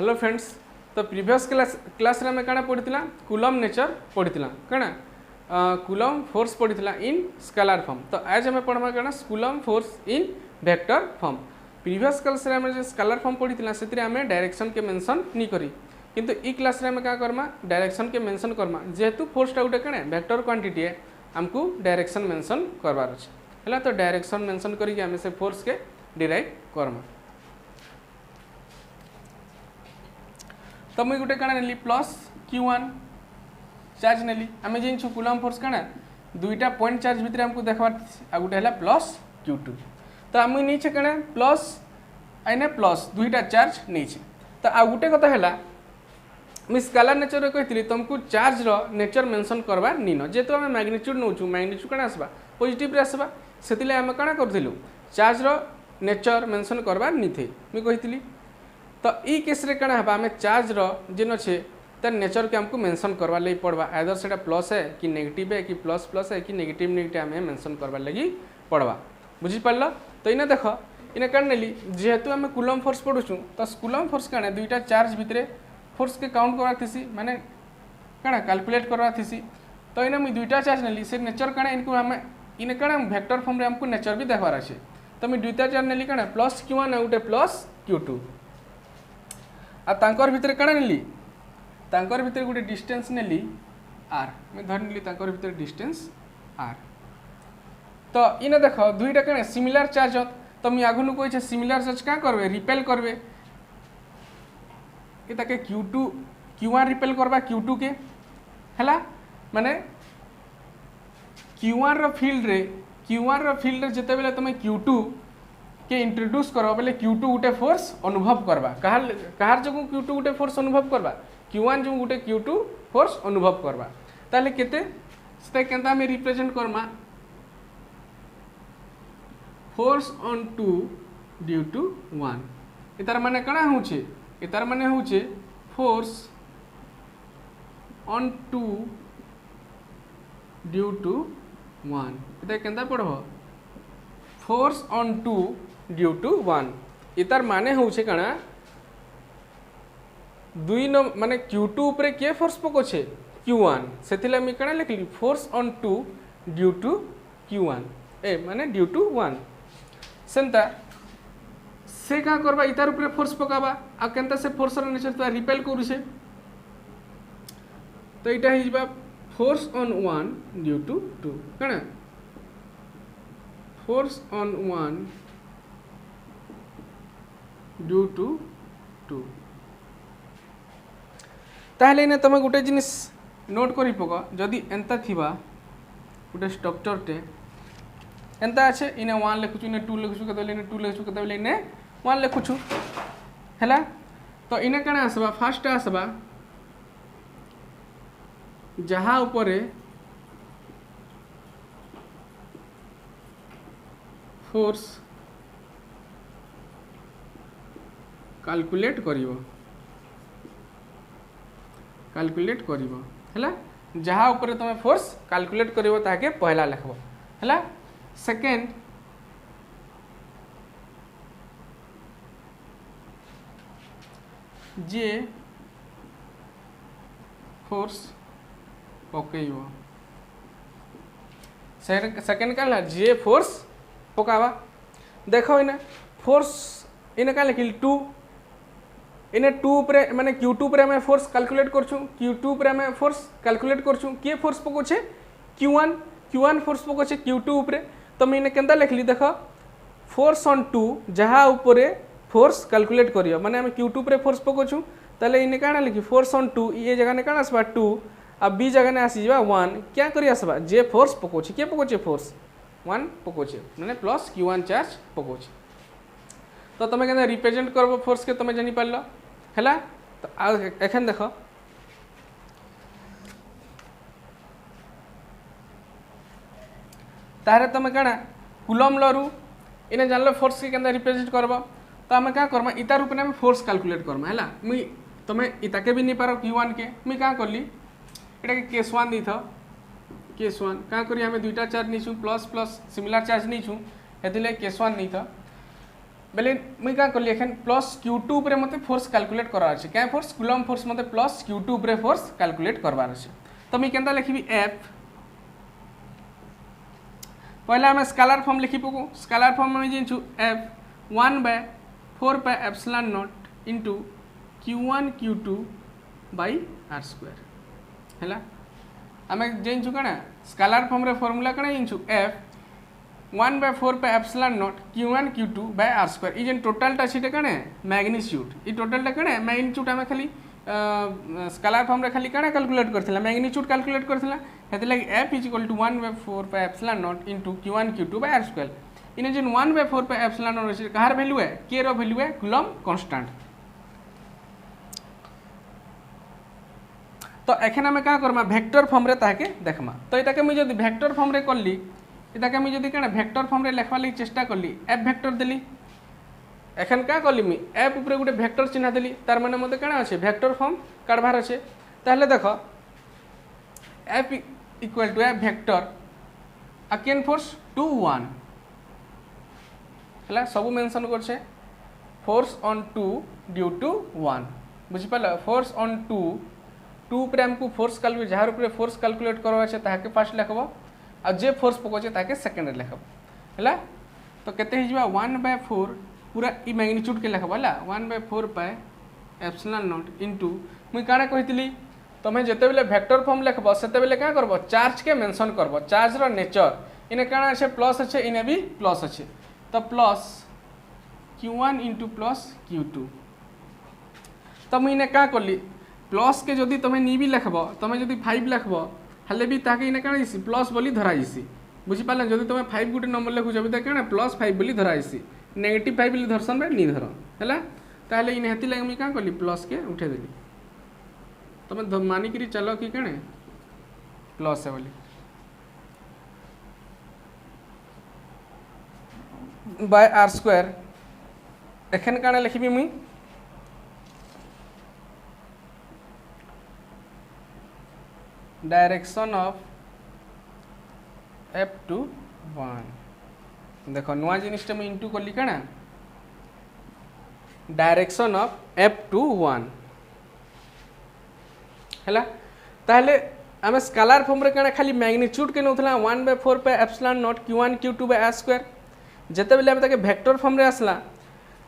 Hello friends. तो previous class रे हमें काना पढ़िथिला कूलम नेचर पढ़िथिला काना कूलम फोर्स पढ़िथिला इन स्केलर फॉर्म। तो आज हमें पढ़मा काना coulomb force in vector form. Previous class रे हमें जो स्केलर फॉर्म पढ़िथिला सेतिरे हमें डायरेक्शन के मेंशन नहीं करी, किंतु ई क्लास रे हमें का करमा डायरेक्शन के मेंशन करमा। जेहेतु फोर्स टा गुटे काना वेक्टर क्वांटिटी है, हमको डायरेक्शन मेंशन करबार अछि हला। तो डायरेक्शन मेंशन करी के हमें से फोर्स के डिराइव करमा। तो मुझे गोटे काना नेली प्लस Q1 चार्ज नेली। आम जानू कूलम फोर्स काना दुईटा पॉइंट चार्ज भितर हमको देखबार आ गोटे है प्लस Q2। तो आम नहीं काना प्लस आईने प्लस दुईटा चार्ज नहीं। तो आ गोटे कथा है मुझे स्केलर नेचर कही तुमको चार्ज रो नेचर मेंशन करवा नीन। जेहेतु आम मैग्नीट्यूड नौचु मैग्नीट्यूड काना आसबा पॉजिटिव रे आसबा, से आम काना करथिलु चार्ज रो नेचर मेंशन करवा नी थे मुझे कही। तो ई केस रे काना हबा हमें चार्ज रो जेन अच्छे तर नेचर के हमको मेंशन करवा लगी पड़वा। आइदर सेटा प्लस है कि नेगेटिव है कि प्लस प्लस है कि नेगेटिव नेगेटिव हमें मेंशन करवा लगी पड़वा। बुझी पारल? तो इने देख इने कान नेली जेहेतु हमें कूलम फोर्स पढ़ुछु तो कूलम फोर्स काना दुईटा चार्ज भितरे फोर्स के काउंट करवा थीसी माने काना कैलकुलेट करवा थीसी। तो इने मुई दुईटा चार्ज नेली से नेचर काना इनको हमें इने काना वेक्टर फॉर्म रे हमको नेचर भी देखबार আছে। तो मैं दुईटा चार्ज नेली काना प्लस Q1 और गोटे प्लस Q2 आ तांकर भितर काना नेली तांकर भितर गोटे डिस्टेंस नेली r। मैं धर नेली तांकर भितर डिस्टेंस r। तो इने देख दुईटा काना सिमिलर चार्ज। तो मैं आगुनु कहि सिमिलर चार्ज का करबे रिपेल करबे कि ताके Q1 रिपेल करबा Q2 के हला। माने Q1 रो फील्ड रे जते बेले तुम Q2 के इंट्रोड्यूस करो बोले Q2 गोटे फोर्स अनुभव करबा। कहार जो Q2 गोटे फोर्स अनुभव करबा Q1 जो गोटे Q2 फोर्स अनुभव करबा। ताले केते से केंता में रिप्रेजेंट करमा फोर्स ऑन 2 ड्यू टू 1। इतार माने कणा होचे इतार माने होचे फोर्स ऑन 2 ड्यू टू 1। इता केंता पढ़बो फोर्स ऑन 2 ड्यू टू 1। इतार माने होचे कणा दुई न माने Q2 ऊपर के फोर्स पकोछे Q1 सेथिला मी कणा लिखली force on 2 due to Q1 ए माने ड्यू टू 1। सेंता से का करबा इतार ऊपर फोर्स पकाबा आ केनता से फोर्स रो नेचर तो रिपेल करूछे। तो इटा हि जबा फोर्स ऑन 1 ड्यू टू 2 कणा फोर्स ऑन 1 ड्यू टू 2। ताहले ने तमे गोटे जिनिस नोट करी पको जदि एंता थिबा गोटे स्ट्रक्चर टे एंता अच्छे इने 1 लिखुछु इने 2 लिखुछु कतले इने 2 लिखुछु कतले इने 1 लिखुछु हैला। तो इने काना आसबा फर्स्ट आसबा जहा ऊपर फोर्स कैलकुलेट करिवो हैला। जहा ऊपर तुम फोर्स कैलकुलेट करिवो ताके पहला लिखबो हैला। सेकेंड जे फोर्स पकईबो सेकेंड का जे फोर्स पकावा। देखो इने फोर्स इने का लिखिल 2 इने 2 ऊपर माने Q2 ऊपर हमें फोर्स कैलकुलेट करछु Q2 ऊपर हमें फोर्स कैलकुलेट करछु के फोर्स पकोछे Q1 फोर्स पकोछे Q2 ऊपर। तो मैं इने केंता लिखली देखो फोर्स ऑन 2 जहा ऊपर फोर्स कैलकुलेट करियो माने हम Q2 ऊपर फोर्स पकोछु ताले इने काना लिखी फोर्स ऑन 2 ये जगह ने काना आसबा 2 अब बी जगह ने आसी जबा 1 क्या करी आसबा जे फोर्स पकोछे के पकोछे फोर्स 1 पकोछे माने प्लस Q1 चार्ज पकोछे। तो तुम केना रिप्रेजेंट करबो फोर्स के तुम जानि पारलो हैला। तो एखन देखो तारे तुम काना कूलम लॉ रु इने जानलो फोर्स के केना रिप्रेजेंट करबो। तो आम क्या करमा इतार ऊपर आम फोर्स कैलकुलेट करमा हैला। मुई तुम इताके भी नहीं पारो Q1 के मुई क्या करली एटा के केस 1 दी था केस 1 क्या करी हमें दुईटा चार्ज नहीं छु प्लस प्लस सिमिलर चार्ज नहीं छु हेतिले केस 1 नहीं था। बेले मुई क्या कली एखन प्लस Q2 उपरे मते फोर्स कैलकुलेट करार अछि क्या फोर्स कूलम फोर्स मते प्लस Q2 उपरे फोर्स कैलकुलेट करबार अछि तो मुई केनता लिखिबी F पहला हम स्केलर फॉर्म लिखि पकू स्केलर फॉर्म में जिंचु F 1/4 pi epsilon not into Q1 Q2 by r square हैला आमे जिंचु कना स्केलर फॉर्म रे फार्मूला कना जिंचु F 1/4 pi epsilon not Q1 Q2 by r square ई जेन टोटल टा छिटे कने मैग्नीट्यूड ई टोटल टा कने मैग्नीट्यूड आमे खाली स्केलर फॉर्म रे खाली कना कैलकुलेट करथिला मैग्नीट्यूड कैलकुलेट करथिला हेते लागि F = 1/4 pi epsilon not into Q1 Q2 by r square इने जेन 1/4 पाई एप्सिलॉन नॉट अछि कहार वैल्यू है k रो वैल्यू है कूलम कांस्टेंट तो एखन आमे का करमा वेक्टर फॉर्म रे ताके देखमा तो इताके मुई जदी वेक्टर फॉर्म रे करली इताके मुई जदी कना वेक्टर फॉर्म रे लिखवा लागि चेष्टा करली f वेक्टर देली एखन का करली मी f ऊपर गुटे वेक्टर चिन्ह देली तार माने मते कना अछि वेक्टर फॉर्म काढबार अछि ताहले देखो f = f vector Oaken force 2 1 हला सब मेंशन करछे फोर्स ऑन 2 ड्यू टू 1 बुझि पाला फोर्स ऑन 2 पर हमको फोर्स कैलकुलेट जार ऊपर फोर्स कैलकुलेट करबा छै ताके फर्स्ट लिखबो आ जे फोर्स पको छै ताके सेकंड रे लिखबो हला तो केते हि जबा 1/4 पूरा ई मैग्नीट्यूड के लिखबो हला 1/4 पाई एप्सिलॉन नॉट इनटू मुई काना कहितली तमे जते बेले वेक्टर फॉर्म लिखबो सेते बेले का करबो चार्ज के मेंशन करबो चार्ज रो नेचर इने काना छै प्लस छै इने भी प्लस छै तो plus Q1 into plus Q2 तो मुई इने का करली प्लस के जदि तुम नी भी लिखब तुम जब 5 लिखब हेल्ले भी ताके इने काना इसी प्लस बोली धरा इसी बुझी पाले जदि तुम 5 गुटे नंबर लिखुछ भी क्या प्लस 5 बोली धरा इसी नेगेटिव 5 बोली धरसन बे नी धर हैला ताले इन हेती लागि मी का करली प्लस के उठे देली तुम मानी करी चलो कि कणे प्लस है बोली बाय r स्क्वायर एखन काना लिखिबी मुई डायरेक्शन ऑफ F to 1 देखो नुआ जिनिस मुझे इंटू कली कना डायरेक्शन ऑफ F to 1 हैला ताहले आम स्केलर फॉर्म रे कना खाली मैग्नीट्यूड के नउथला 1/4 pi epsilon not Q1 Q2 by r square जते बेले हम ताके वेक्टर फॉर्म रे आसला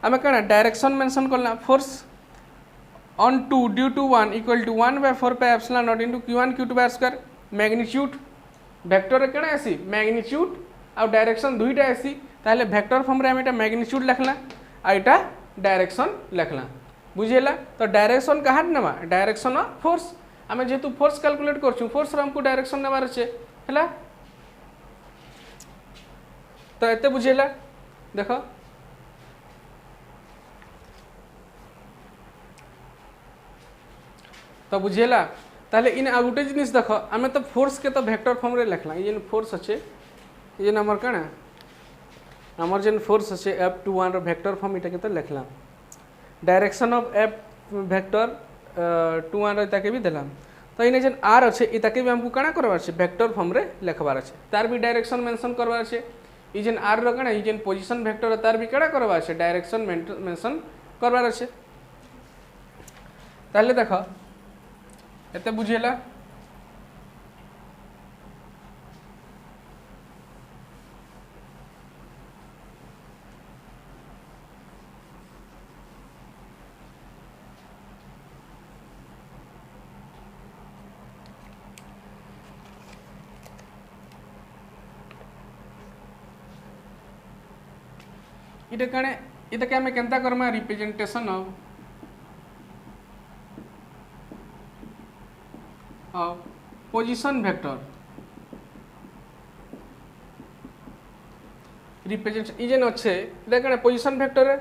आम कना डायरेक्शन मेंशन करला force on 2 due to 1 equal to 1/4 pi epsilon naught into Q1 Q2 by r square magnitude vector रे केना आसी मैग्नीट्यूड आ डायरेक्शन दुईटा आसी ताले वेक्टर फॉर्म रे हम एटा मैग्नीट्यूड लिखला आ एटा डायरेक्शन लिखला बुझियला तो डायरेक्शन कहार नेबा डायरेक्शन ऑफ फोर्स आमे जेतु फोर्स कैलकुलेट करछु फोर्स रे हमको डायरेक्शन नेबार छे हैला तो एते बुझियला देखो तो बुझेला ताले इन आ गुटे जिनिस देखो आमे तो फोर्स के तो वेक्टर फॉर्म रे लिखला ये फोर्स अच्छे ये हमर काना हमर जेन फोर्स अच्छे F21 रो वेक्टर फॉर्म इटा के तो लिखला डायरेक्शन ऑफ F वेक्टर 21 रो ताके भी देला तो इने जेन r अच्छे इता के भी हमको काना करबार छे वेक्टर फॉर्म रे लिखबार छे तार भी डायरेक्शन मेंशन करबार छे ई जेन r रो काना ई जेन पोजीशन वेक्टर तार भी काना करबार छे डायरेक्शन मेंशन करबार छे ताले देखो एते बुझेला इटा कने इटा के हमें केनता करमा representation of position vector represent इजेन अच्छे देखना पोजीशन वेक्टर है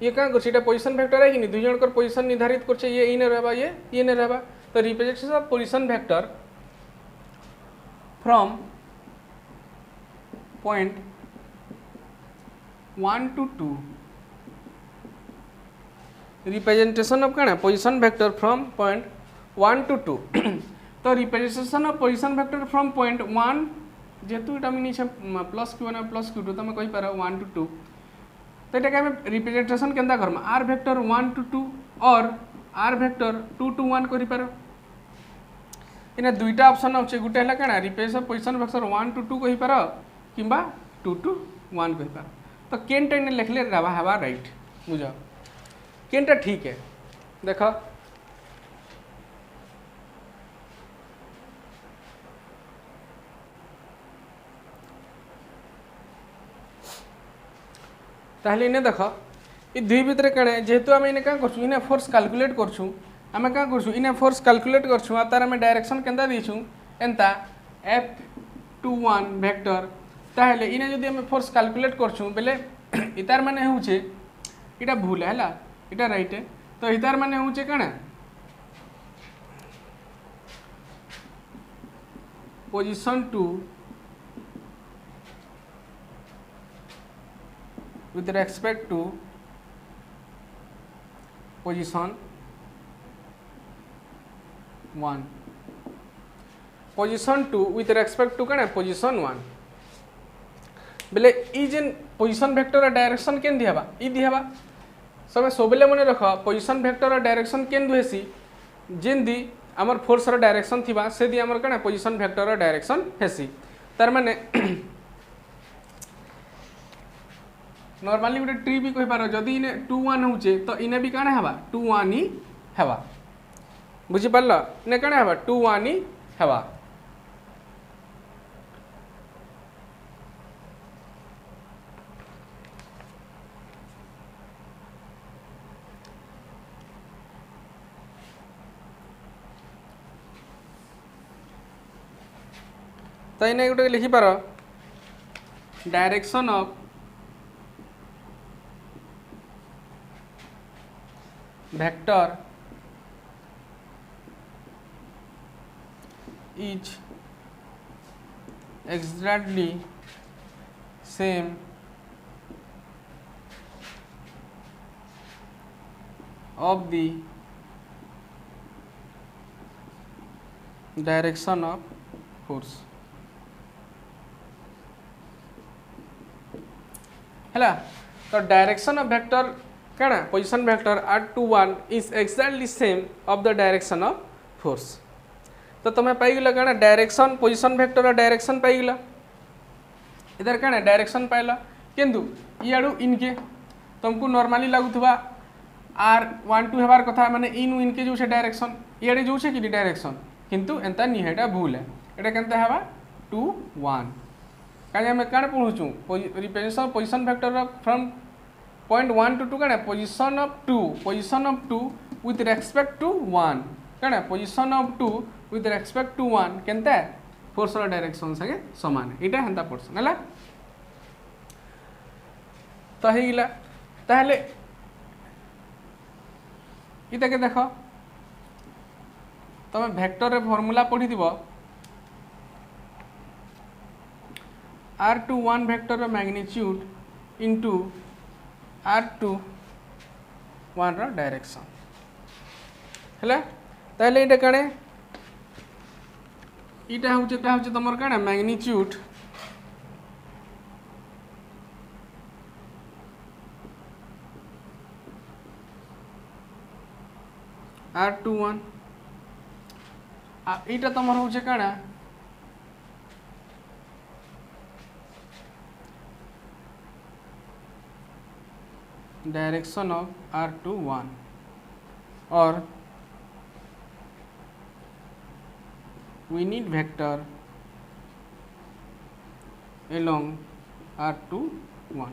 ये क्या कर पोजीशन वेक्टर है कि नहीं दुई जन पोजीशन निर्धारित कर ये इन रहबा ये नहीं रहबा तो representation of position vector from point 1 to 2 representation of क्या position vector from point 1 to 2 तो representation of position vector from point 1 जेतु इटा मिनी छे प्लस Q1 प्लस Q2 तो मैं कहि पारा 1 to 2 तो ये आम रिप्रेजेंटेशन केन्ता करमा आर वेक्टर 1 to 2 और आर वेक्टर 2 to 1 कर पार इना दुईटा ऑप्शन अच्छे गोटे है क्या रिप्रेजेंटेशन पोजिशन वेक्टर 1 to 2 कही पार कि 2 to 1 कही पार तो केनटा इन्हें लिखले हवा राइट बुझ केनटा ठीक है देख ताहले इन्हें देख ये दुई भितर कणे जेहेतु आम इन्हें क्या करछू इन्हें फोर्स कैलकुलेट करछू आम क्या करछू इन्हें फोर्स कैलकुलेट करछू आ तार आम डायरेक्शन केनता देछू एंता F21 वेक्टर ताहले इन्हें जदि आम फोर्स कैलकुलेट करछू बेले इतार माने होउछे इटा भूल है इटा राइट है तो इतार माने होउछे कणे position 2 with respect to position 1 position 2 with respect to कने position 1 बेले ई जेन पोजिशन वेक्टर डायरेक्शन केन दिहबा ई दिहबा सब सबले मन रख पोजिशन वेक्टर डायरेक्शन केन दुहेसी जेन दी आमर फोर्स रो डायरेक्शन थिबा से दी आमर कने पोजिशन वेक्टर डायरेक्शन हेसी तार माने नॉर्मली गोटे ट्री भी कहि पारो जदी इने 2 1 होचे तो इने भी काने हवा 2 1 ही हवा बुझि पारलो इने काने हवा 2 1 ही हवा तो इने गोटे लिखि पारो direction of vector is exactly same of the direction of force है तो डायरेक्शन ऑफ वेक्टर क्या position vector R21 is exactly same of the direction of force तो तुम्हें पाइल क्या direction position vector direction pile इधर क्या direction pile किंतु इयाड़ू इनके तुमको नॉर्मली लगुवा R12 हबार कथा माने इनु इनके जो डायरेक्शन इयाड़े जो कि डायरेक्शन किंतु एंता निहेटा भूल है एटा केनता हवा 2 1 काजे हम काण पढुचू representation position vector from point 1 to 2 क्या position of 2 with respect to 1 क्या position of 2 with respect to 1 केनता फोर्स डायरेक्शन संगे समान यहाँ हेन्ता पोर्सन है तो होगा ताहले इटा के देख तुम वेक्टर फॉर्मूला पढ़ी R21 vector magnitude into R21 रो डायरेक्शन है ताहले इटा कणे इटा हूँ तुम क्या मैग्नीट्यूड R21 इटा तुम हूँ क्या डायरेक्शन ऑफ R21 और we need vector along R21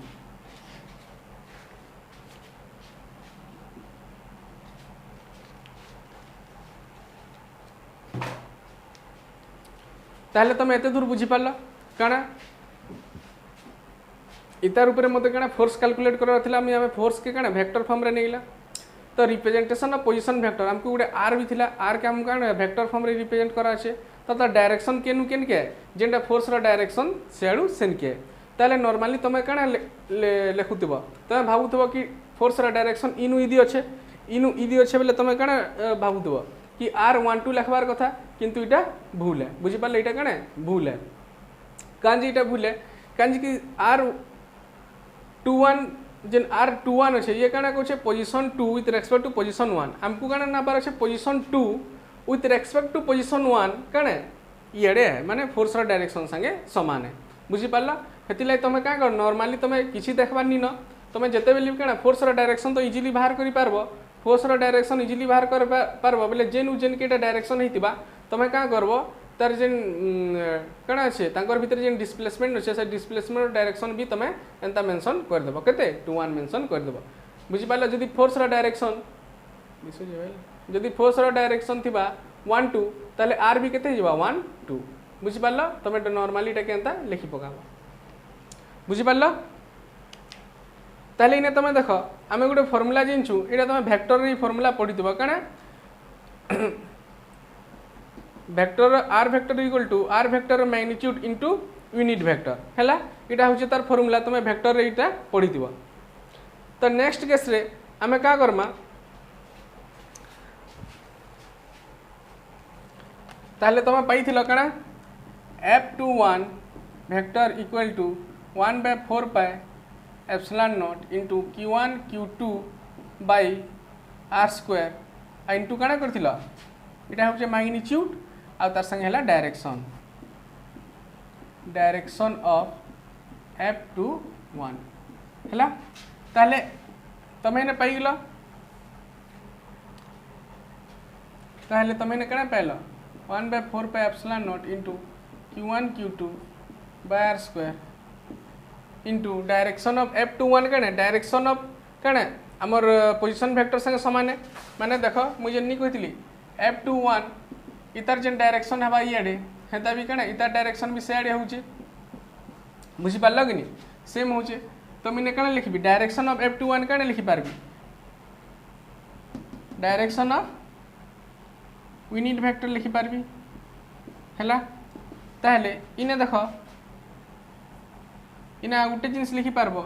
ताहले तुम एते दूर बुझी पारल काना इतार ऊपर मत क्या फोर्स कैलकुलेट कर फोर्स के क्या वेक्टर फॉर्म रे नेला तो रिप्रेजेंटेशन ऑफ पोजीशन वेक्टर हमको गोटे आर भी थिला आर के हम क्या वेक्टर फॉर्म रे रिप्रेजेंट कराचे तो डायरेक्शन केनु केन के जेनटा फोर्स रो डायरेक्शन सेडू सेन के ताले नॉर्मली तुम क्या लिखुव तुम भावुव कि फोर्स रो डायरेक्शन इनु इदी अच्छे बोले तुम क्या भावुव कि R12 लिखबार कथा किंतु इटा भूल है बुझी पारे इटा क्या भूल है कहीं इटा भूल है कहीं कि R21 जेन R21 अच्छे ये काना कहछे position 2 with respect to position 1 हमको काना नाबार अच्छे position 2 with respect to position 1 काना इडे है माने फोर्स रो डायरेक्शन संगे समान है बुझी पारला हेति लाई तमे का कर नॉर्मली तमे किछि देखबार नी न तमे जते बेली काना फोर्स रो डायरेक्शन तो इजीली बाहर करि पारबो फोर्स रो डायरेक्शन इजीली बाहर कर पारबो बोले जेन केटा डायरेक्शन हेतिबा तमे का करबो तार जेन कण अच्छे तांकर भीतर जेन डिस्प्लेसमेंट अच्छे से डिस्प्लेसमेंट डायरेक्शन भी तमे एंता मेंशन कर देबो केते 2-1 मेंशन कर देबो बुझी पाला जदी फोर्स रो डायरेक्शन जदी फोर्स रो डायरेक्शन थिबा 1-2 ताले आर भी केते हिबा 1-2 बुझी पाला तमे नॉर्मली टा के एंता लिखि पकाबो बुझी पाला ताले इने तमे देखो आमे गुटे फार्मूला जिनछु एटा तमे वेक्टर री फार्मूला पढितबो कणे vector R vector equal to R vector magnitude into unit vector हैला इटा होचे तार फार्मूला तमे वेक्टर रे इटा पढिथिबो तो नेक्स्ट केस रे आमे का करमा ताले तमे पाइथिलो कणा f21 vector equal to 1/4 pi epsilon not into q1 q2 by r square आ इंटू कणा करथिलो इटा होचे मैग्नीट्यूड आ तार संगे हला डायरेक्शन ऑफ f21 हला ताले तमे ने पाई गेलो ताले तमे ने कणा पाइलो 1/4 pi epsilon not into q1 q2 by r square into direction of f21 कणे डायरेक्शन ऑफ कणे हमर पोजीशन वेक्टर संगे समान है माने देखो मुझे नी कहितली f21 इतार जेन डायरेक्शन हबा इडे हेता भी कणे इतार डायरेक्शन भी सेडे होउचे बुझी पारलो कि नी सेम होउचे तो मिने कणे लिखबी डायरेक्शन ऑफ f21 कणे लिखि पारबी डायरेक्शन ऑफ यूनिट वेक्टर लिखि पारबी हैला ताहले इने देखो इना गुटे जिनिस लिखि पारबो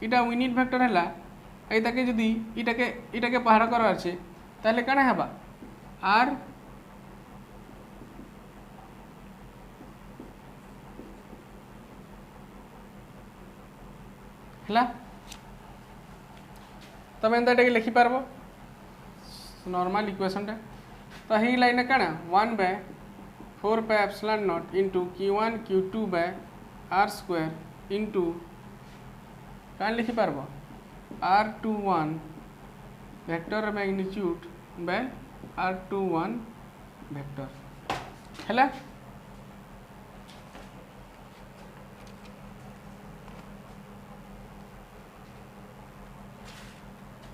इटा यूनिट वेक्टर हैला एटा के जदी इटा के पहाड़ करबार छे ताहले कणे हबा r हला तमे एंता के लिखि पारबो नॉर्मल इक्वेशन टा तो ही लाइन कणा 1/4 pi epsilon not into q1 q2 by r square into कान लिखि पारबो r21 vector magnitude by r21 vector हैला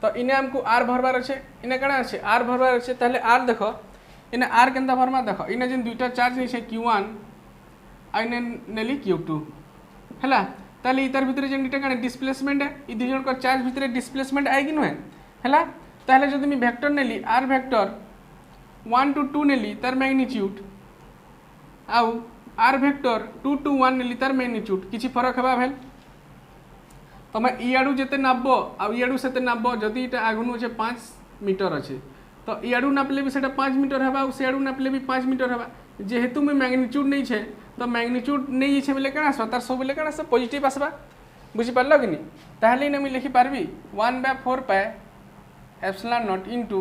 तो इने हमको r भरबार अच्छे इने कणा अच्छे r भरबार अच्छे ताले r देखो इने r केनता भरमा देखो इने जिन दुईटा चार्ज नहीं छे q1 आ इने नेली q2 हैला ताले इतार भितरे जेन दुईटा कणा डिस्प्लेसमेंट है इ दुई जन को चार्ज भितरे डिस्प्लेसमेंट आइ कि नहे हैला ताले जदि मी वेक्टर नेली r वेक्टर 1 to 2 नेली तार मैग्नीट्यूड आउ r वेक्टर 2 to 1 नेली तार मैग्नीट्यूड किछि फरक हेबा भेल तमे इयाडू जेते नाबो आ इयाडू सेते नाबो जदि इटा आगुनु छे 5 मीटर अछि तो इयाडू नापले भी सेटा 5 मीटर हेबा आ सेयाडू नापले भी 5 मीटर हेबा जेहेतु में मैग्नीट्यूड नहीं छे तो मैग्नीट्यूड नहीं छे बोले कणा तार सब बोले कणा से पॉजिटिव आसबा बुझि पारलो कि नी ताहले ने मी लिखि पारबी 1/4 pi epsilon not into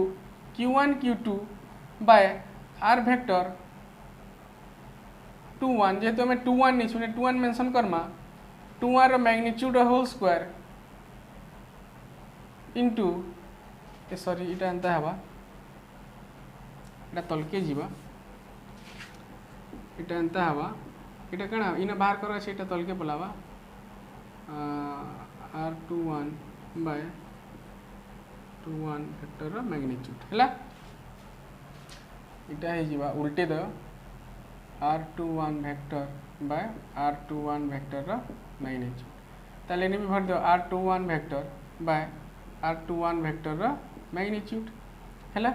q1 q2 by r vector 21 जेहेतु हमें 21 नहीं छुने 21 मेंशन करमा 2r magnitude whole square into sorry इटा एंता हवा इटा तलके जीवा इटा एंता हवा इटा कणा इना बाहर करा से इटा तलके पलावा r21 बाय 21 वेक्टर मैग्नीट्यूड हैला इटा हे जीवा उल्टे दो r21 vector by r21 vector magnitude ताले ने भी भर दो r21 vector by r21 vector magnitude हैला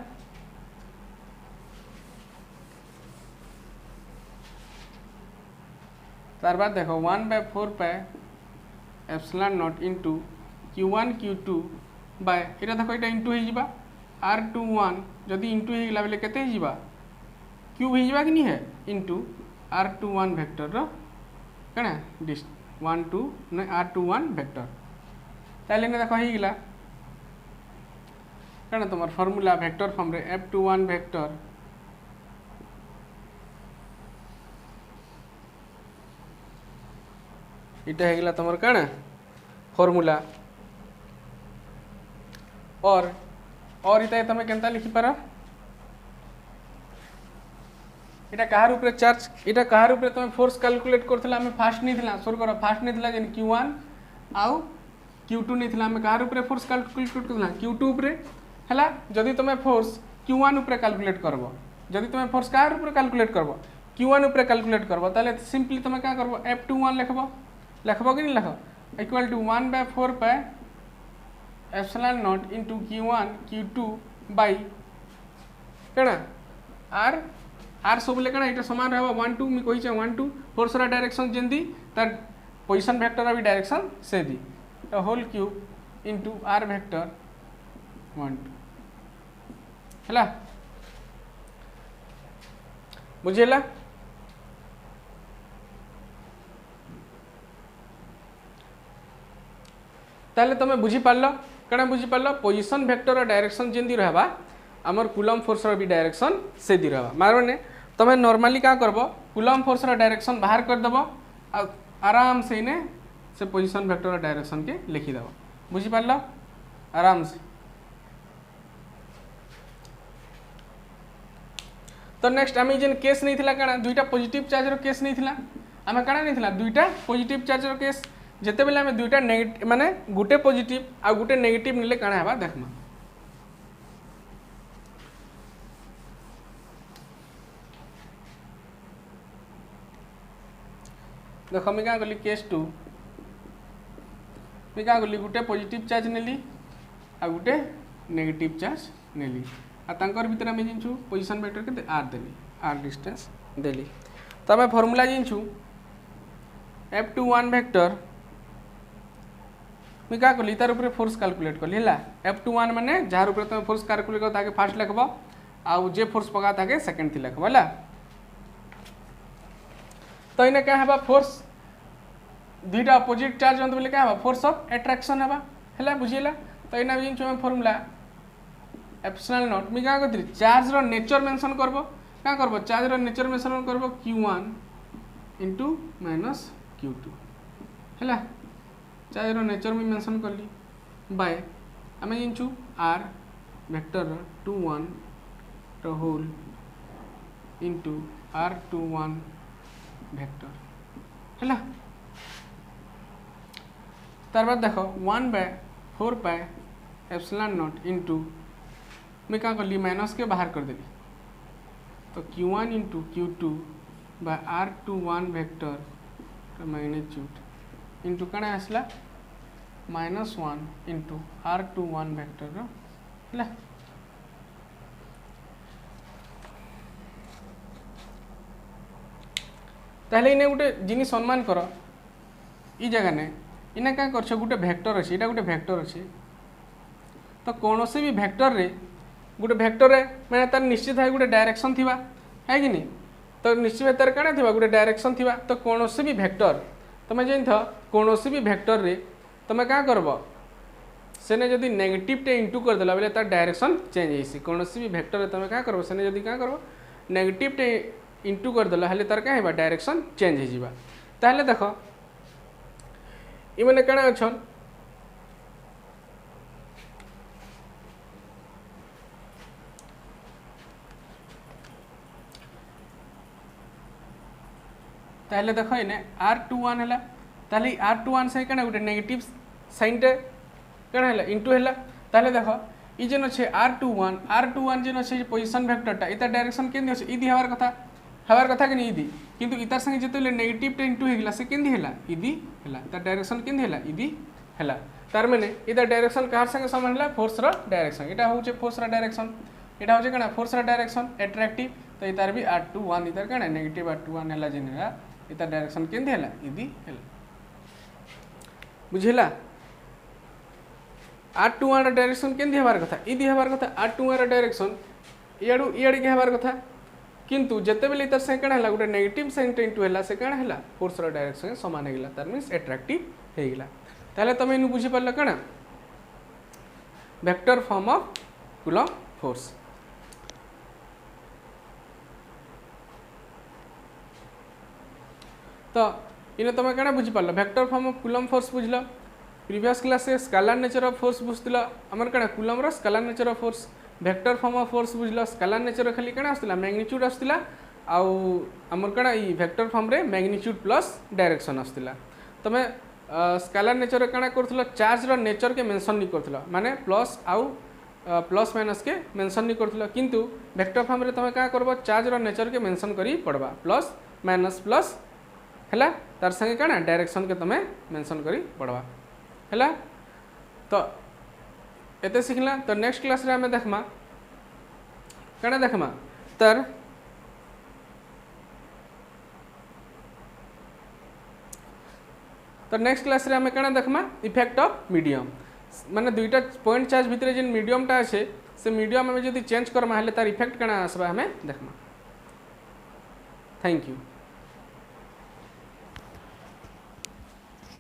तार बाद देखो 1/4 pi epsilon not into q1 q2 by इटा देखो इटा इंटू ही जीवा r21 जदि इंटू ही गला बेले केते ही जीवा q ही जीवा कि नहीं है इंटू r21 वेक्टर कणा डिस 1 2 न r21 वेक्टर ताले ने देखो ही गिला कण तुम फॉर्मूला वेक्टर फॉर्म रे F21 वेक्टर इटा हेगला तुम कण फॉर्मूला और इता तुम केनता लिखि पार इटा कहार ऊपर चार्ज इटा कहार ऊपर तुम फोर्स कैलकुलेट करथिला हमें फास्ट नहीं थिला सोर करो फास्ट नहीं थिला जेन Q1 आउ Q2 नहीं थिला हमें कहार ऊपर फोर्स कैलकुलेट करथिला Q2 ऊपर हला जदी तुम फोर्स Q1 ऊपर कैलकुलेट करबो जदी तुम फोर्स कहार ऊपर कैलकुलेट करबो Q1 ऊपर कैलकुलेट करबो ताले सिंपली तुम का करबो F21 लिखबो कि नहीं लिखो equal to 1/4 pi epsilon not into Q1 Q2 by कणा आर सब ले कणा इटा समान रहबो 1 2 मी कहि छ 1 2 फोर्स रा डायरेक्शन जेंदी तार पोजीशन वेक्टर रा भी डायरेक्शन से दी तो whole cube into r vector 1 2 हला बुझेला ताले तुम बुझी पारल कण बुझी पारल पोजीशन वेक्टर डायरेक्शन जेंदी रहबा आमर कूलम फोर्स भी डायरेक्शन से दी रहबा मारने तुम नॉर्मली का करबो कूलम फोर्स डायरेक्शन बाहर कर देबो आराम से इने से पोजीशन वेक्टर डायरेक्शन के लिखि देबो बुझी पारल आराम से। तो नेक्स्ट आम जेन केस नहीं थिला कण दुईटा पॉजिटिव चार्ज रो केस नहीं थिला आम कण नहीं थिला दुईटा पॉजिटिव चार्ज रो केस जेते बेले आम दुईटा नेगेटिव माने गुटे पॉजिटिव आ गुटे नेगेटिव निले काना हेबा देखमा देखो मी का गली केस 2 मी का गली गुटे पॉजिटिव चार्ज नेली आ गुटे नेगेटिव चार्ज नेली आ तांकर भीतर आम जिनछु पोजीशन वेक्टर के आर देली आर डिस्टेंस देली तो आम फॉर्मूला जिनछु F21 वेक्टर मी का कली तार ऊपर फोर्स कैलकुलेट कली हला F21 माने जार ऊपर तुम फोर्स कैलकुलेट कर ताके फर्स्ट लिखबो आ जे फोर्स पका ताके सेकंड थी लिखबो हला तो इने का हेबा फोर्स दुईटा अपोजिट चार्ज होत बोले का हेबा फोर्स ऑफ अट्रैक्शन हेबा हला बुझिला तो इना जिन हम फार्मूला एप्सिलॉन नॉट मी का करथि चार्ज रो नेचर मेंशन करबो का करबो चार्ज रो नेचर मेंशन करबो Q1 इनटू माइनस Q2 हला चार्ज रो नेचर में मेंशन करली बाय आम जिनछु आर वेक्टर 21 रो होल इनटू R21 वेक्टर हला तार बाद देखो 1/4 पाई एप्सिलॉन नॉट इनटू मैं क्या करली माइनस के बाहर कर देली तो Q1 into Q2 by R21 vector magnitude into कण आसला -1 इंटू R21 वेक्टर है ताहले इने गोटे जिन सम्मान कर ई जगह ने इने क्या कर गोटे वेक्टर अच्छे यहाँ गोटे वेक्टर अच्छे तो कौन से भी वेक्टर रे गोटे वेक्टर रे मैंने तार निश्चित है गोटे डायरेक्शन थिबा है कि नहीं तो निश्चित तार कण थिबा गोटे डायरेक्शन थिबा तो कौन से भी वेक्टर तुम जान कौन से भी वेक्टर रे तुम क्या करब सेने जदि नेगेटिव टे इंटू करदेला बेले तार डायरेक्शन चेंज होइसी कौन से भी वेक्टर रे तुम क्या करब सेने जदि क्या करब नेगेटिव टे इंटू करदेला हेले तार क्या हेबा डायरेक्शन चेंज हो जिबा ताहले देखो इमने कण अछन ताहले देखो इने R21 हला ताहले R21 से कण गोटे नेगेटिव साइन टे कण हला इंटू हला ताहले देखो ई जेन अच्छे R21 जेन अच्छे पोजीशन वेक्टरटा इता डायरेक्शन केंदी अछि इदी हवार कथा कि इदी किंतु इतार संगे जेतेले नेगेटिव टे इंटू हेगला से केंदी हेला इदी हेला तार डायरेक्शन केंदी हेला इदी हेला तार माने इदा डायरेक्शन कार संगे समान हेला फोर्स रा डायरेक्शन एटा होचे फोर्स रा डायरेक्शन एटा होचे कणा फोर्स रा डायरेक्शन अट्रैक्टिव तो इतार भी R21 इतार कणा नेगेटिव R21 हेला जेन हेला इतार डायरेक्शन केंदी हेला इदी हेला बुझिला R21 रा डायरेक्शन केंदी हवार कथा इदी हवार कथा R21 रा डायरेक्शन इयाडू इयाडी के हवार कथा किंतु जते बेले इतार से कण हला गोटे नेगेटिव साइन टे इंटू हला से कण हला फोर्स रा डायरेक्शन समान हेगला तार मींस अट्रैक्टिव हेगला ताले तमे इनु बुझी परला कण vector form of Coulomb force. तो इन तुम क्या बुझीपार vector form of Coulomb force बुझल। प्रीवियस क्लास से स्केलर नेचर ऑफ फोर्स बुझल आमर क्या कूलम्ब रो scalar nature of force. Vector form of force बुझल स्केलर नेचर खाली क्या आसला मैग्नीट्यूड आसला आमर क्या वेक्टर फॉर्म रे मैग्नीट्यूड प्लस डायरेक्शन आसला। तुम स्केलर नेचर क्या कर चार्ज रो नेचर के मेंशन नहीं कर माने प्लस आउ प्लस माइनस के मेंशन नहीं कर किंतु वेक्टर फॉर्म रे तुम क्या कर चार्ज रो नेचर के मेंशन करी पड़वा प्लस माइनस प्लस है तार संगे क्या डायरेक्शन के तुम्हें मेंशन करी पड़वा है। तो एते शिखला। तो नेक्स्ट क्लास रे हमें देखमा क्या देखमा तर तो नेक्स्ट क्लास रे हमें क्या देखमा इफेक्ट ऑफ मीडियम माने दुईटा पॉइंट चार्ज भितर जेन मीडियमटा अच्छे से मीडियम हमें जब चेंज करमा तार इफेक्ट क्या आसबा हमें देखमा। Thank you.